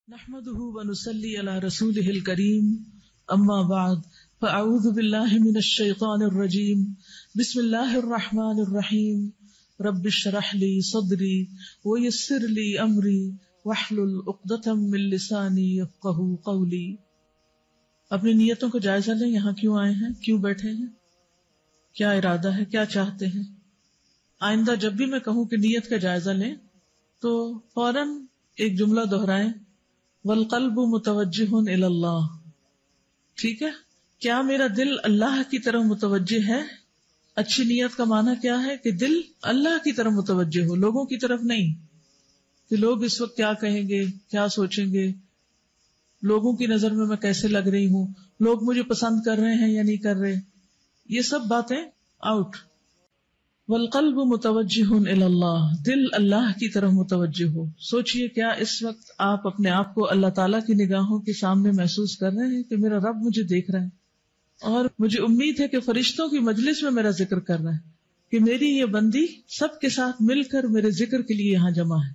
نحمده ونصلي على رسوله الكريم اما بعد فاعوذ بالله من الشيطان الرجيم بسم الله الرحمن الرحيم رب اشرح لي صدري ويسر لي امري واحلل عقدة من لساني يفقهوا قولي۔ اپنی نیتوں کا جائزہ لیں، یہاں کیوں آئے ہیں، کیوں بیٹھے ہیں، کیا ارادہ ہے، کیا چاہتے ہیں۔ آئندہ جب بھی میں کہوں کہ نیت کا جائزہ لیں تو فوراً ایک جملہ دہرائیں، والقلب متوجہ الی اللہ۔ ٹھیک ہے، کیا میرا دل اللہ کی طرف متوجہ ہے؟ اچھی نیت کا معنی کیا ہے کہ دل اللہ کی طرف متوجہ ہو، لوگوں کی طرف نہیں کہ لوگ اس وقت کیا کہیں گے، کیا سوچیں گے، لوگوں کی نظر میں میں کیسے لگ رہی ہوں، لوگ مجھے پسند کر رہے ہیں یا نہیں کر رہے، یہ سب باتیں آؤٹ۔ والقلب متوجہ الی اللہ، دل اللہ کی طرف متوجہ ہو۔ سوچئے کیا اس وقت آپ اپنے آپ کو اللہ تعالیٰ کی نگاہوں کے سامنے محسوس کر رہے ہیں کہ میرا رب مجھے دیکھ رہا ہے، اور مجھے امید ہے کہ فرشتوں کی مجلس میں میرا ذکر کر رہا ہے، کہ میری یہ بندی سب کے ساتھ مل کر میرے ذکر کے لیے یہاں جمع ہے۔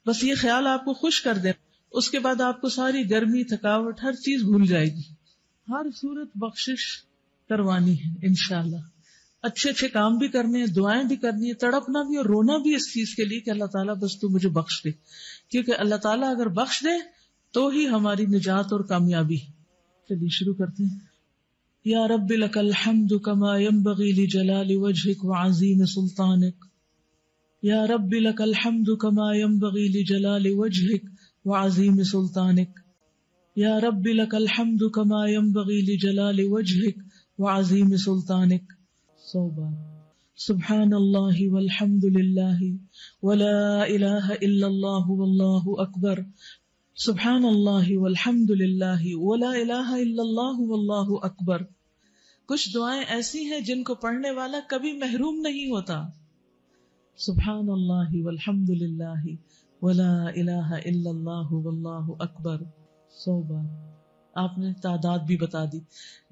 بس یہ خیال آپ کو خوش کر دے، اس کے بعد آپ کو ساری گرمی، تھکاوٹ، ہر چیز بھول جائے گی۔ ہر صورت بخشش کروانی ہے انشاءاللہ، اچھے اچھے کام بھی کرنے ہیں، دعائیں بھی کرنی ہے، تڑپنا بھی اور رونا بھی اس چیز کے لیے کہ اللہ تعالیٰ بس تو مجھے بخش دے، کیونکہ اللہ تعالیٰ اگر بخش دے تو ہی ہماری نجات اور کامیابی۔ چلیے شروع کرتے ہیں۔ یا رب لک الحمد کما ينبغی لجلال وجهک وعظیم سلطانک، یا رب لک الحمد کما ينبغی لجلال وجهک وعظیم سلطانک، یا رب لک الحمد کما ينبغی لجلال وجهک وعظیم سلطانک۔ 100 بار سبحان اللہ والحمد للہ ولا الہ الا اللہ واللہ اکبر، سبحان اللہ والحمد للہ ولا الہ الا اللہ واللہ اکبر۔ کچھ دعائیں ایسی ہیں جن کو پڑھنے والا کبھی محروم نہیں ہوتا۔ سبحان اللہ والحمد للہ ولا الہ الا اللہ واللہ اکبر 100 بار۔ آپ نے تعداد بھی بتا دی،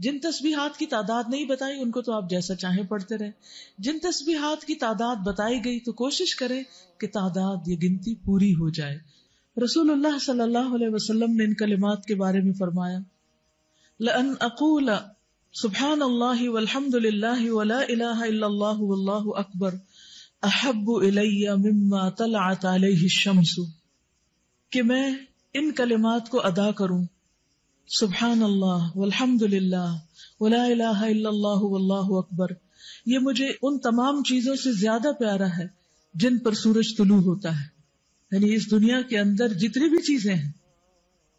جن تسبیحات کی تعداد نہیں بتائی ان کو تو آپ جیسا چاہیں پڑھتے رہے، جن تسبیحات کی تعداد بتائی گئی تو کوشش کریں کہ تعداد یہ گنتی پوری ہو جائے۔ رسول اللہ صلی اللہ علیہ وسلم نے ان کلمات کے بارے میں فرمایا، لَأَنْ أَقُولَ سبحان اللہ والحمد للہ ولا الہ الا اللہ واللہ اکبر احب الی مما طلعت علیہ الشمس، کہ میں ان کلمات کو ادا کروں، سبحان اللہ والحمد للہ ولا الہ الا اللہ واللہ اکبر، یہ مجھے ان تمام چیزوں سے زیادہ پیارا ہے جن پر سورج طلوع ہوتا ہے۔ یعنی اس دنیا کے اندر جتنی بھی چیزیں ہیں،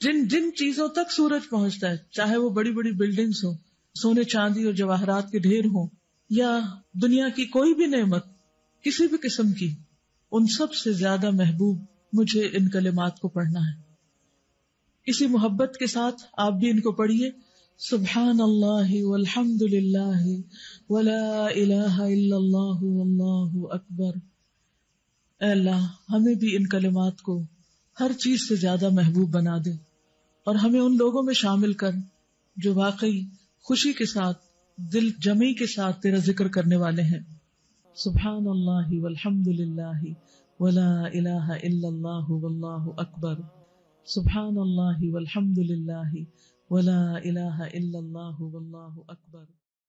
جن چیزوں تک سورج پہنچتا ہے، چاہے وہ بڑی بڑی بلڈنگز ہوں، سونے چاندی اور جواہرات کے ڈھیر ہوں، یا دنیا کی کوئی بھی نعمت کسی بھی قسم کی، ان سب سے زیادہ محبوب مجھے ان کلمات کو پڑھنا ہے۔ اسی محبت کے ساتھ آپ بھی ان کو پڑھیے، سبحان اللہ والحمد للہ ولا الہ الا اللہ واللہ اکبر۔ اے اللہ ہمیں بھی ان کلمات کو ہر چیز سے زیادہ محبوب بنا دے، اور ہمیں ان لوگوں میں شامل کر جو واقعی خوشی کے ساتھ، دل جمی کے ساتھ تیرا ذکر کرنے والے ہیں۔ سبحان اللہ والحمد للہ ولا الہ الا اللہ واللہ اکبر، سبحان اللہ والحمد للہ ولا الہ الا اللہ واللہ اکبر۔